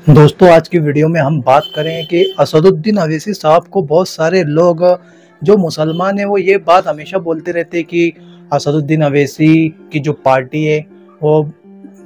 दोस्तों आज की वीडियो में हम बात करें कि असदुद्दीन अवैसी साहब को बहुत सारे लोग जो मुसलमान हैं वो ये बात हमेशा बोलते रहते हैं कि असदुद्दीन अवैसी की जो पार्टी है वो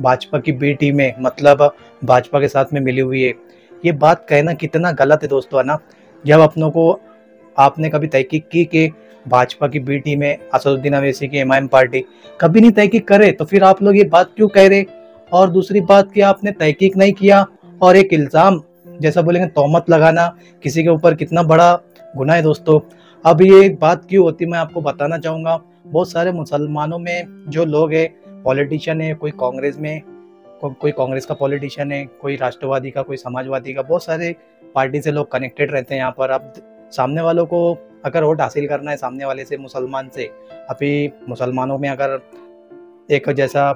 भाजपा की बी टीम है, मतलब भाजपा के साथ में मिली हुई है। ये बात कहना कितना गलत है दोस्तों, है ना। जब अपनों को आपने कभी तहकीक की कि भाजपा की बी टीम है असदुद्दीन अवैसी की एमआईएम पार्टी, कभी नहीं तहकीक करे तो फिर आप लोग ये बात क्यों कह रहे। और दूसरी बात कि आपने तहकीक नहीं किया और एक इल्ज़ाम जैसा बोलेंगे तोहमत लगाना किसी के ऊपर कितना बड़ा गुनाह है दोस्तों। अब ये बात क्यों होती मैं आपको बताना चाहूँगा। बहुत सारे मुसलमानों में जो लोग हैं, पॉलिटिशियन है, कोई कांग्रेस में कोई कांग्रेस का पॉलिटिशियन है, कोई राष्ट्रवादी का, कोई समाजवादी का, बहुत सारे पार्टी से लोग कनेक्टेड रहते हैं यहाँ पर। अब सामने वालों को अगर वोट हासिल करना है सामने वाले से, मुसलमान से, अभी मुसलमानों में अगर एक जैसा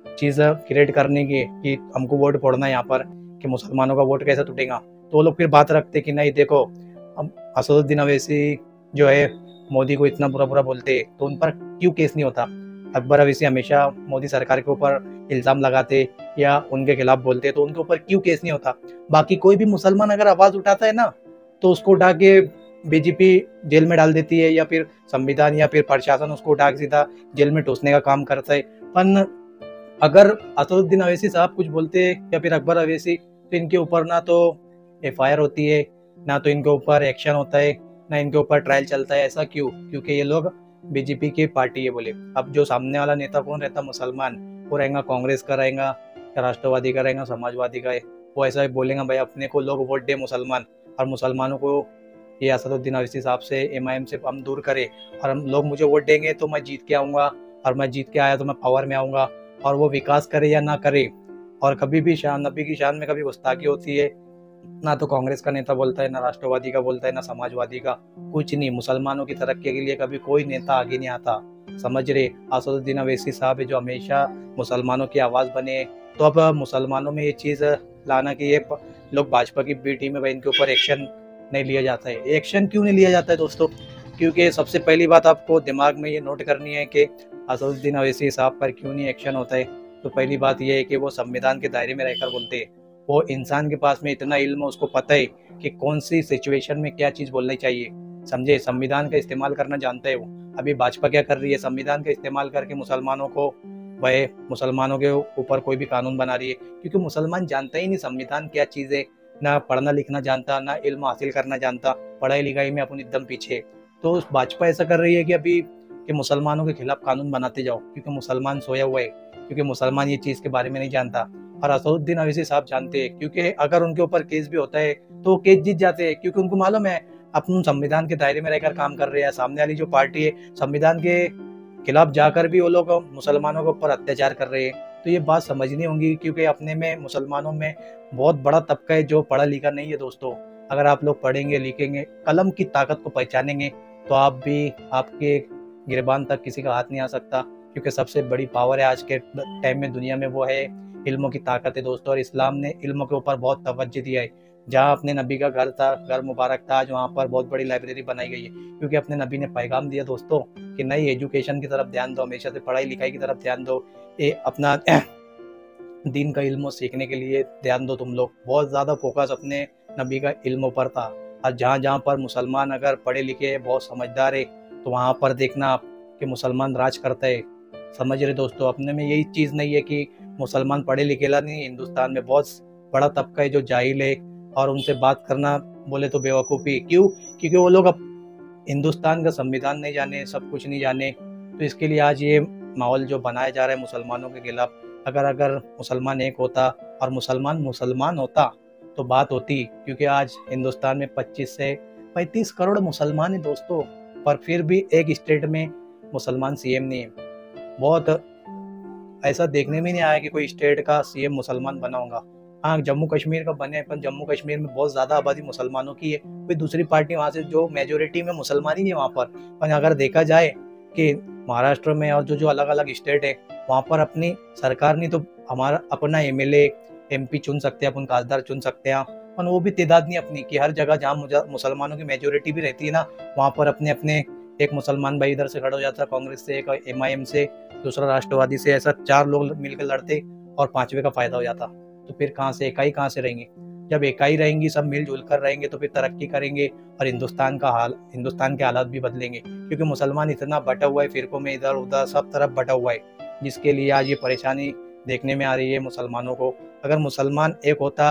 चीज़ क्रिएट करने की कि हमको वोट फोड़ना है यहाँ पर कि मुसलमानों का वोट कैसे टूटेगा, तो वो लोग फिर बात रखते कि नहीं देखो हम असदुद्दीन अवैसी जो है मोदी को इतना बुरा बुरा बोलते तो उन पर क्यों केस नहीं होता। अकबर अवैसी हमेशा मोदी सरकार के ऊपर इल्ज़ाम लगाते या उनके खिलाफ बोलते तो उनके ऊपर क्यों केस नहीं होता। बाकी कोई भी मुसलमान अगर आवाज़ उठाता है ना तो उसको उठा के बीजेपी जेल में डाल देती है, या फिर संविधान या फिर प्रशासन उसको उठा के सीधा जेल में ठूसने का काम करता है। पर अगर असदुद्दीन अवैसी साहब कुछ बोलते हैं या फिर अकबर अवैसी, तो इनके ऊपर ना तो एफआईआर होती है, ना तो इनके ऊपर एक्शन होता है, ना इनके ऊपर ट्रायल चलता है। ऐसा क्यों? क्योंकि ये लोग बीजेपी की पार्टी है बोले। अब जो सामने वाला नेता कौन रहता मुसलमान, वो रहेगा कांग्रेस का, रहेगा या राष्ट्रवादी का, रहेगा समाजवादी का है, वो ऐसा ही बोलेगा भाई अपने को लोग वोट दे मुसलमान, और मुसलमानों को ये असदुद्दीन अवैसी साहब से एमआईएम से हम दूर करें, और हम लोग मुझे वोट देंगे तो मैं जीत के आऊँगा, और मैं जीत के आया तो मैं पावर में आऊँगा। और वो विकास करे या ना करे, और कभी भी शान नबी की शान में कभी गुस्ताखी होती है, ना तो कांग्रेस का नेता बोलता है, ना राष्ट्रवादी का बोलता है, ना समाजवादी का, कुछ नहीं। मुसलमानों की तरक्की के लिए कभी कोई नेता आगे नहीं आता, समझ रहे। असदुद्दीन अवैसी साहब है जो हमेशा मुसलमानों की आवाज़ बने। तो अब मुसलमानों में ये चीज़ लाना कि ये लोग भाजपा की बी टीम में भाई इनके ऊपर एक्शन नहीं लिया जाता है। एक्शन क्यों नहीं लिया जाता है दोस्तों? क्योंकि सबसे पहली बात आपको दिमाग में ये नोट करनी है कि असदुद्दीन अवैसी साहब पर क्यों नहीं एक्शन होता है। तो पहली बात यह है कि वो संविधान के दायरे में रहकर बोलते हैं। वो इंसान के पास में इतना इल्म, उसको पता है कि कौन सी सिचुएशन में क्या चीज़ बोलनी चाहिए, समझे। संविधान का इस्तेमाल करना जानता है वो। अभी भाजपा क्या कर रही है, संविधान का इस्तेमाल करके मुसलमानों को, वह मुसलमानों के ऊपर कोई भी कानून बना रही है, क्योंकि मुसलमान जानता ही नहीं संविधान क्या चीज़ है, ना पढ़ना लिखना जानता, ना इल्म हासिल करना जानता, पढ़ाई लिखाई में अपन एकदम पीछे। तो भाजपा ऐसा कर रही है कि अभी कि मुसलमानों के खिलाफ कानून बनाते जाओ, क्योंकि मुसलमान सोया हुआ है, क्योंकि मुसलमान ये चीज़ के बारे में नहीं जानता। और असदुद्दीन अवैसी साहब जानते हैं, क्योंकि अगर उनके ऊपर केस भी होता है तो वो केस जीत जाते हैं, क्योंकि उनको मालूम है अपन संविधान के दायरे में रहकर काम कर रहे हैं। सामने वाली जो पार्टी है संविधान के खिलाफ जाकर भी वो लोग मुसलमानों के ऊपर अत्याचार कर रहे हैं। तो ये बात समझनी होगी, क्योंकि अपने में मुसलमानों में बहुत बड़ा तबका है जो पढ़ा लिखा नहीं है दोस्तों। अगर आप लोग पढ़ेंगे लिखेंगे, कलम की ताकत को पहचानेंगे, तो आप भी, आपके गिरबान तक किसी का हाथ नहीं आ सकता। क्योंकि सबसे बड़ी पावर है आज के टाइम में दुनिया में, वो है इल्मों की ताकत है दोस्तों। और इस्लाम ने इल्म के ऊपर बहुत तवज्जो दिया है। जहाँ अपने नबी का घर था, घर मुबारक था, आज वहाँ पर बहुत बड़ी लाइब्रेरी बनाई गई है, क्योंकि अपने नबी ने पैगाम दिया दोस्तों कि नई एजुकेशन की तरफ ध्यान दो, हमेशा से पढ़ाई लिखाई की तरफ ध्यान दो, ये अपना दीन का इल्म सीखने के लिए ध्यान दो। तुम लोग बहुत ज़्यादा फोकस अपने नबी का इल्म पर था। और जहाँ जहाँ पर मुसलमान अगर पढ़े लिखे बहुत समझदार है, तो वहाँ पर देखना आप कि मुसलमान राज करता है, समझ रहे दोस्तों। अपने में यही चीज़ नहीं है कि मुसलमान पढ़े लिखेला नहीं। हिंदुस्तान में बहुत बड़ा तबका है जो जाहिल है, और उनसे बात करना बोले तो बेवकूफ़ी। क्यों? क्योंकि वो लोग अब हिंदुस्तान का संविधान नहीं जाने, सब कुछ नहीं जाने। तो इसके लिए आज ये माहौल जो बनाया जा रहा है मुसलमानों के खिलाफ, अगर अगर मुसलमान एक होता और मुसलमान मुसलमान होता तो बात होती। क्योंकि आज हिंदुस्तान में 25 से 35 करोड़ मुसलमान हैं दोस्तों, पर फिर भी एक स्टेट में मुसलमान सीएम नहीं है। बहुत ऐसा देखने में नहीं आया कि कोई स्टेट का सीएम मुसलमान बना होगा। हाँ, जम्मू कश्मीर का बने, पर जम्मू कश्मीर में बहुत ज़्यादा आबादी मुसलमानों की है। कोई दूसरी पार्टी वहाँ से जो मेजोरिटी में मुसलमान ही नहीं है वहाँ पर अगर देखा जाए कि महाराष्ट्र में और जो जो अलग अलग स्टेट है, वहाँ पर अपनी सरकार नहीं तो हमारा अपना एमएलए एमपी चुन सकते हैं, अपन खासदार चुन सकते हैं, पर वो भी तादाद नहीं अपनी कि हर जगह जहाँ मुसलमानों की मेजोरिटी भी रहती है ना, वहाँ पर अपने अपने एक मुसलमान भाई इधर से खड़ा हो जाता है कांग्रेस से, एक एमआईएम से, दूसरा राष्ट्रवादी से, ऐसा 4 लोग मिलकर लड़ते और 5वें का फायदा हो जाता। तो फिर कहाँ से, इकाई कहाँ से रहेंगे। जब इकाई रहेंगी, सब मिलजुल कर रहेंगे तो फिर तरक्की करेंगे और हिंदुस्तान के हालात भी बदलेंगे। क्योंकि मुसलमान इतना बटा हुआ है फिरकों में, इधर उधर सब तरफ बटा हुआ है, जिसके लिए आज ये परेशानी देखने में आ रही है मुसलमानों को। अगर मुसलमान एक होता,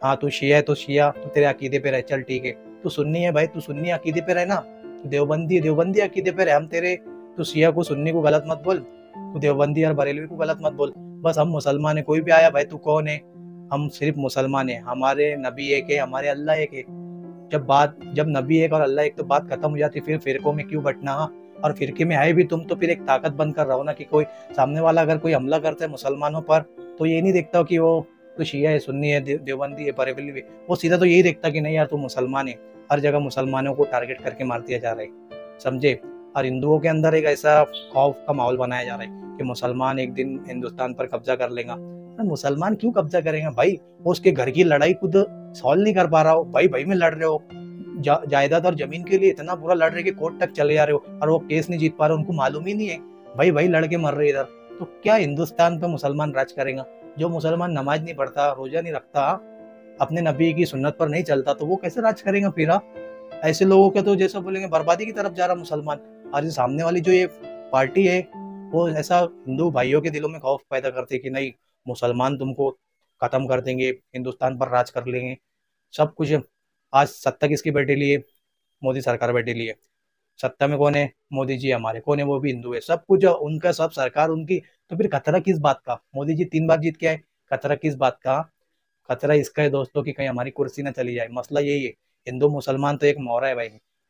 हाँ तू शिया है तो शिया, तू तेरे अकीदे पे रह, चल ठीक है। तू सुन्नी है भाई, तू सुन्नी अकीदे पे रह ना। तू देवबंदी है, देवबंदी अकीदे पे रह, हम तेरे, तू शिया को सुन्नी को गलत मत बोल, तू देवबंदी और बरेलवी को गलत मत बोल। बस हम मुसलमान है, कोई भी आया भाई तू कौन है, हम सिर्फ मुसलमान है, हमारे नबी एक है, हमारे अल्लाह एक है। जब नबी एक और अल्लाह एक तो बात खत्म हो जाती, फिर फिरकों में क्यों बंटना। और फिरके में आए भी तुम तो फिर एक ताकत बनकर रहो ना, कि कोई सामने वाला अगर कोई हमला करता है मुसलमानों पर, तो ये नहीं देखता कि वो तो शिया है, सुन्नी है, देवबंदी है, बरेलवी है, वो सीधा तो यही देखता कि नहीं यार तू मुसलमान है। हर जगह मुसलमानों को टारगेट करके मार दिया जा रहा है, समझे। और हिंदुओं के अंदर एक ऐसा खौफ का माहौल बनाया जा रहा है कि मुसलमान एक दिन हिंदुस्तान पर कब्जा कर लेगा। मुसलमान क्यों कब्जा करेगा भाई, वो उसके घर की लड़ाई खुद सॉल्व नहीं कर पा रहा हो, भाई भाई में लड़ रहे हो, जायदाद और जमीन के लिए इतना बुरा लड़ रहे कि कोर्ट तक चले जा रहे हो, और वो केस नहीं जीत पा रहे, उनको मालूम ही नहीं है, भाई भाई लड़के मर रहे इधर। तो क्या हिंदुस्तान पे मुसलमान राज करेगा। जो मुसलमान नमाज नहीं पढ़ता, रोजा नहीं रखता, अपने नबी की सुन्नत पर नहीं चलता, तो वो कैसे राज करेगा फिर। ऐसे लोगों के तो जैसा बोलेंगे बर्बादी की तरफ जा रहा मुसलमान। और सामने वाली जो ये पार्टी है, वो ऐसा हिंदू भाइयों के दिलों में खौफ पैदा करती है कि नहीं मुसलमान तुमको खत्म कर देंगे, हिंदुस्तान पर राज कर लेंगे, सब कुछ। आज सत्ता किसकी बैठी ली है, मोदी सरकार बैठी ली है। सत्ता में कौन है, मोदी जी हमारे, कौन है, वो भी हिंदू है, सब कुछ उनका, सब सरकार उनकी। तो फिर खतरा किस बात का, मोदी जी 3 बार जीत के आए, खतरा किस बात का। खतरा इसका है दोस्तों कि कहीं हमारी कुर्सी ना चली जाए, मसला यही है। हिंदू मुसलमान तो एक मोहरा है भाई।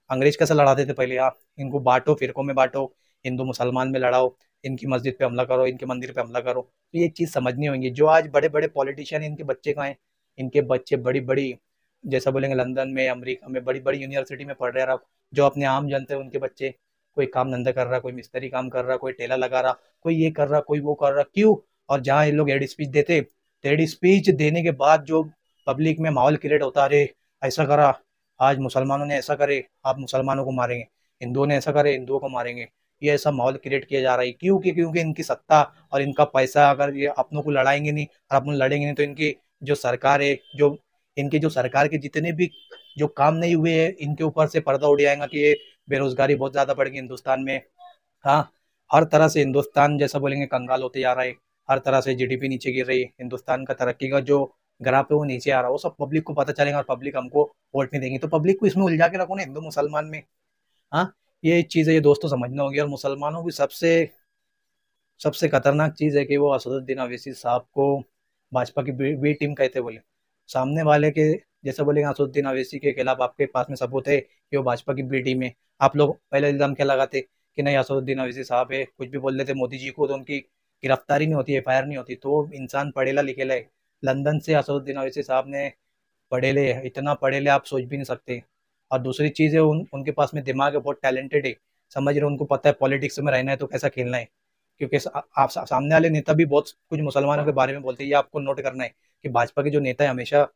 अंग्रेज कैसे लड़ाते थे पहले, हाँ इनको बांटो, फिरकों में बांटो, हिंदू मुसलमान में लड़ाओ, इनकी मस्जिद पे हमला करो, इनके मंदिर पे हमला करो। तो ये चीज़ समझनी होगी। जो आज बड़े बड़े पॉलिटिशियन, इनके बच्चे कहाँ हैं, इनके बच्चे बड़ी बड़ी, जैसा बोलेंगे लंदन में, अमेरिका में, बड़ी बड़ी यूनिवर्सिटी में पढ़ रहे हैं। जो अपने आम जनता है उनके बच्चे, कोई काम धंधा कर रहा, कोई मिस्त्री काम कर रहा, कोई ठेला लगा रहा, कोई ये कर रहा, कोई वो कर रहा, क्यों। और जहाँ ये लोग हेड स्पीच देते, हेड स्पीच देने के बाद जो पब्लिक में माहौल क्रिएट होता है, अरे ऐसा करा, आज मुसलमानों ने ऐसा करे, आप मुसलमानों को मारेंगे, हिंदुओं ने ऐसा करे, हिंदुओं को मारेंगे, ये ऐसा माहौल क्रिएट किया जा रहा है। क्यों, क्योंकि इनकी सत्ता और इनका पैसा, अगर ये अपनों को लड़ाएंगे नहीं और अपन लड़ेंगे नहीं, तो इनकी जो सरकार है, जो इनके जो सरकार के जितने भी जो काम नहीं हुए हैं, इनके ऊपर से पर्दा उड़ जाएगा कि ये बेरोजगारी बहुत ज्यादा बढ़ गई हिंदुस्तान में। हाँ, हर तरह से हिंदुस्तान जैसा बोलेंगे कंगाल होते जा रहा है, हर तरह से जीडीपी नीचे गिर रही है, हिंदुस्तान का तरक्की का जो ग्राफ है वो नीचे आ रहा है, वो सब पब्लिक को पता चलेगा और पब्लिक हमको वोट नहीं देंगी। तो पब्लिक को इसमें उलझा के रखो ना, हिंदू मुसलमान में। हाँ, ये चीज़ है, ये दोस्तों समझना होगी। और मुसलमानों की सबसे सबसे खतरनाक चीज़ है कि वो असदुद्दीन अवैसी साहब को भाजपा की बी बी टीम कहते बोले। सामने वाले के जैसे बोलेंगे असदुद्दीन अवैसी के खिलाफ आपके पास में सबूत है कि वो भाजपा की बी टीम है, आप लोग पहले इल्जाम क्या लगाते कि नहीं असदुद्दीन अवैसी साहब है, कुछ भी बोल देते मोदी जी को तो उनकी गिरफ्तारी नहीं होती, एफआईआर नहीं होती। तो इंसान पढ़ेला लिखेला है। लंदन से असदुद्दीन अवैसी साहब ने पढ़ेले है, इतना पढ़ेले आप सोच भी नहीं सकते। और दूसरी चीज़ है, उनके पास में दिमाग है, बहुत टैलेंटेड है, समझ रहे हो, उनको पता है पॉलिटिक्स में रहना है तो कैसा खेलना है। क्योंकि सामने वाले नेता भी बहुत कुछ मुसलमानों के बारे में बोलते हैं, ये आपको नोट करना है कि भाजपा के जो नेता है हमेशा,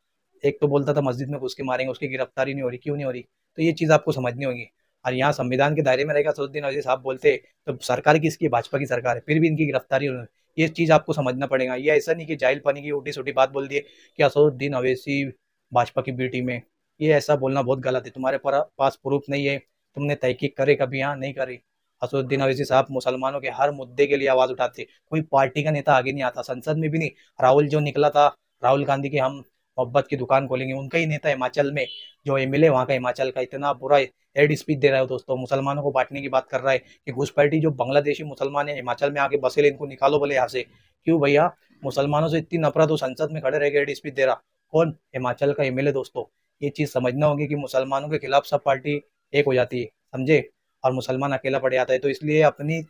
एक तो बोलता था मस्जिद में घुस के मारेंगे, उसकी गिरफ्तारी नहीं हो रही, क्यों नहीं हो रही। तो ये चीज़ आपको समझनी होगी। और यहाँ संविधान के दायरे में रहेगा असदुद्दीन अवैसी साहब बोलते, तो सरकार किसकी है, भाजपा की सरकार है, फिर भी इनकी गिरफ्तारी हो रही है। ये चीज़ आपको समझना पड़ेगा। ये ऐसा नहीं कि जाहिल पानी की उल्टी सुटी बात बोल दिए कि असदुद्दीन अवैसी भाजपा की बी टीम में। ये ऐसा बोलना बहुत गलत है, तुम्हारे पास प्रूफ नहीं है, तुमने तहकीक करे कभी, यहाँ नहीं करी। असदुद्दीन अवैसी साहब मुसलमानों के हर मुद्दे के लिए आवाज उठाते, कोई पार्टी का नेता आगे नहीं आता, संसद में भी नहीं। राहुल जो निकला था, राहुल गांधी की हम मोहब्बत की दुकान खोलेंगे, उनका ही नेता हिमाचल में जो एमएलए वहाँ का, हिमाचल का, इतना बुरा हेड स्पीच दे रहा है दोस्तों, मुसलमानों को बांटने की बात कर रहा है कि घुसपैठी जो बांग्लादेशी मुसलमान है हिमाचल में आके बसेले, इनको निकालो बोले यहाँ से। क्यों भैया, मुसलमानों से इतनी नफरत हो, संसद में खड़े रह के हेड स्पीच दे रहा, कौन, हिमाचल का एमएलए दोस्तों। ये चीज समझना होगी कि मुसलमानों के खिलाफ सब पार्टी एक हो जाती है, समझे, और मुसलमान अकेला पड़ जाता है। तो इसलिए अपनी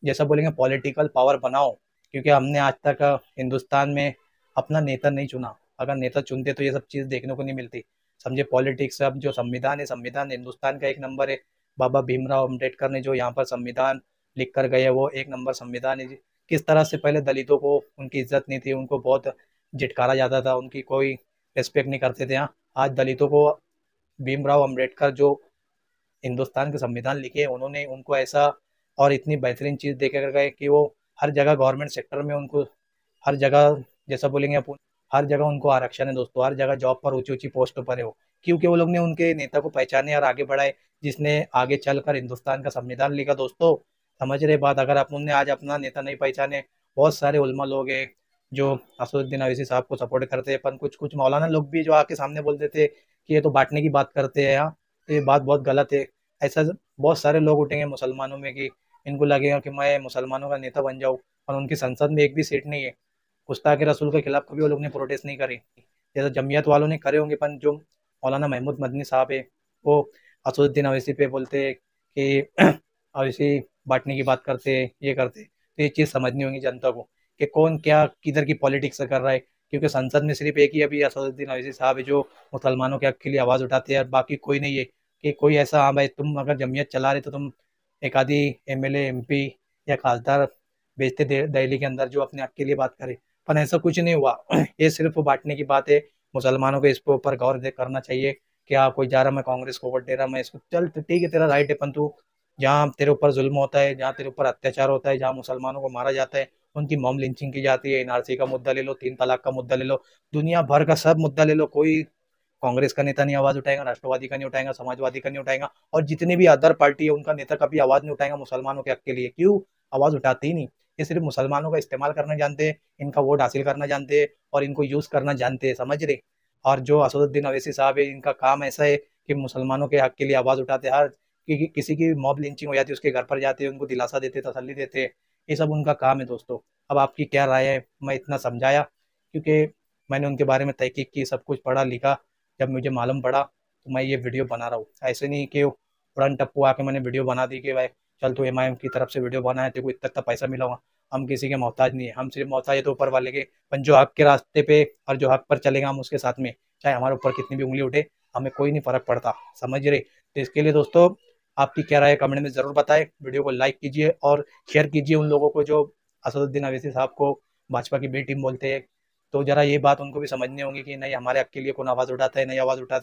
जैसा बोलेंगे पॉलिटिकल पावर बनाओ, क्योंकि हमने आज तक हिंदुस्तान में अपना नेता नहीं चुना। अगर नेता चुनते तो ये सब चीज़ देखने को नहीं मिलती, समझे। पॉलिटिक्स, अब जो संविधान है, संविधान हिंदुस्तान का एक नंबर है। बाबा भीमराव अम्बेडकर ने जो यहाँ पर संविधान लिख कर गए, वो एक नंबर संविधान है जी। किस तरह से पहले दलितों को उनकी इज्जत नहीं थी, उनको बहुत झिटकारा जाता था, उनकी कोई रेस्पेक्ट नहीं करते थे। हाँ, आज दलितों को भीमराव अम्बेडकर जो हिंदुस्तान के संविधान लिखे, उन्होंने उनको ऐसा और इतनी बेहतरीन चीज़ दे कर गए कि वो हर जगह गवर्नमेंट सेक्टर में उनको हर जगह जैसा बोलेंगे अपन हर जगह उनको आरक्षण है दोस्तों, हर जगह जॉब पर ऊँची-ऊँची पोस्टों पर है वो। क्योंकि वो लोग ने उनके नेता को पहचाने और आगे बढ़ाए, जिसने आगे चलकर हिंदुस्तान का संविधान लिखा दोस्तों। समझ रहे बात? अगर आप उनने आज अपना नेता नहीं पहचाने, बहुत सारे उलमा लोग हैं जो असदुद्दीन अवैसी साहब को सपोर्ट करते हैं, पर कुछ-कुछ मौलाना लोग भी जो आके सामने बोल देते हैं कि ये तो बाँटने की बात करते हैं, हाँ, तो ये बात बहुत गलत है। ऐसा बहुत सारे लोग उठेंगे मुसलमानों में कि इनको लगेगा कि मैं मुसलमानों का नेता बन जाऊँ, और उनकी संसद में एक भी सीट नहीं है। गुस्ताख़ी रसूल के खिलाफ कभी वो लोग ने प्रोटेस्ट नहीं करी। जैसे जमीयत वालों ने करे होंगे, पर जो मौलाना महमूद मदनी साहब है, वो असदुद्दीन अवैसी पे बोलते हैं कि अवैसी बाँटने की बात करते हैं, ये करते हैं। तो ये चीज़ समझनी होगी जनता को कि कौन क्या किधर की पॉलिटिक्स कर रहा है, क्योंकि संसद में सिर्फ एक ही अभी असदुद्दीन अवैसी साहब है जो मुसलमानों के हक के लिए आवाज़ उठाते हैं, और बाकी कोई नहीं है कि कोई ऐसा, हाँ भाई तुम अगर जमीयत चला रहे तो तुम एक आधी एमएलए एमपी या खासदार भेजते दिल्ली के अंदर जो अपने हक के लिए बात करे, पर ऐसा कुछ नहीं हुआ। ये सिर्फ बांटने की बात है। मुसलमानों को इसके ऊपर गौर करना चाहिए कि हाँ, कोई जा रहा मैं कांग्रेस को वोट दे रहा, मैं इसको, चल तो ठीक है, तेरा राइट है, पर तू जहाँ तेरे ऊपर जुल्म होता है, जहाँ तेरे ऊपर अत्याचार होता है, जहाँ मुसलमानों को मारा जाता है, उनकी मॉब लिंचिंग की जाती है, एनआरसी का मुद्दा ले लो, 3 तलाक का मुद्दा ले लो, दुनिया भर का सब मुद्दा ले लो, कोई कांग्रेस का नेता नहीं आवाज उठाएगा, राष्ट्रवादी का नहीं उठाएगा, समाजवादी का नहीं उठाएगा, और जितने भी अदर पार्टी है उनका नेता कभी आवाज नहीं उठाएगा मुसलमानों के हक के लिए। क्यों आवाज उठाते ही नहीं? ये सिर्फ मुसलमानों का इस्तेमाल करना जानते हैं, इनका वोट हासिल करना जानते हैं, और इनको यूज करना जानते हैं, समझ रहे? और जो असदुद्दीन अवैसी साहब है, इनका काम ऐसा है कि मुसलमानों के हक के लिए आवाज उठाते हैं। हर किसी की मॉब लिंचिंग हो जाती है, उसके घर पर जाते हैं, उनको दिलासा देते, तसल्ली देते। ये सब उनका काम है दोस्तों। अब आपकी क्या राय है? मैं इतना समझाया क्योंकि मैंने उनके बारे में तहकीक की, सब कुछ पढ़ा लिखा, जब मुझे मालूम पड़ा तो मैं ये वीडियो बना रहा हूँ। ऐसे नहीं कि उड़न टप्पू आके मैंने वीडियो बना दी कि भाई चल तू एमआईएम की तरफ से वीडियो बनाया, तेरे को इतना इतना पैसा मिला होगा। हम किसी के मोहताज नहीं है, हम सिर्फ मोहताज है तो ऊपर वाले के। पर जो हक के रास्ते पे और जो हक पर चलेगा हम उसके साथ में, चाहे हमारे ऊपर कितनी भी उंगली उठे, हमें कोई नहीं फर्क पड़ता, समझ रहे? तो इसके लिए दोस्तों आपकी क्या राय है कमेंट में ज़रूर बताएं। वीडियो को लाइक कीजिए और शेयर कीजिए उन लोगों को जो असदुद्दीन अवैसी साहब को भाजपा की बी टीम बोलते हैं। तो जरा ये बात उनको भी समझनी होगी कि नहीं, हमारे हक के लिए कौन आवाज़ उठाता है, नहीं आवाज़ उठाता है।